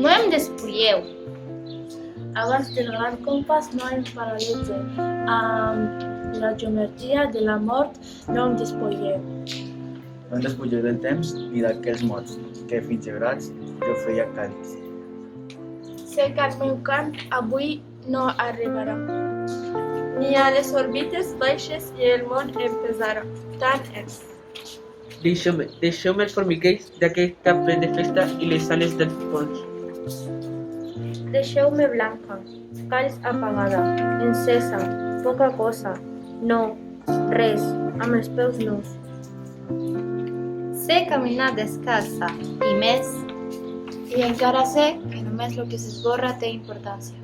No em despulleu. Abans del gran compàs no em paralitze. Amb la geometria de la mort no em despulleu. No em despulleu del temps ni d'aquells mots que fins gebrats jo feia càlids. Sé que el meu cant avui no arribarà. Ni a les òrbites baixes i el món em pesarà. Tant és. Deixeu-me els formigueis d'aquell cap ple de festa i les ales dels pols. Deixeu-me blanca, calç apagada, encesa, poca cosa, no, res, amb els peus nus. Sé caminar descalça i més, I encara sé que només el que s'esborra té importància.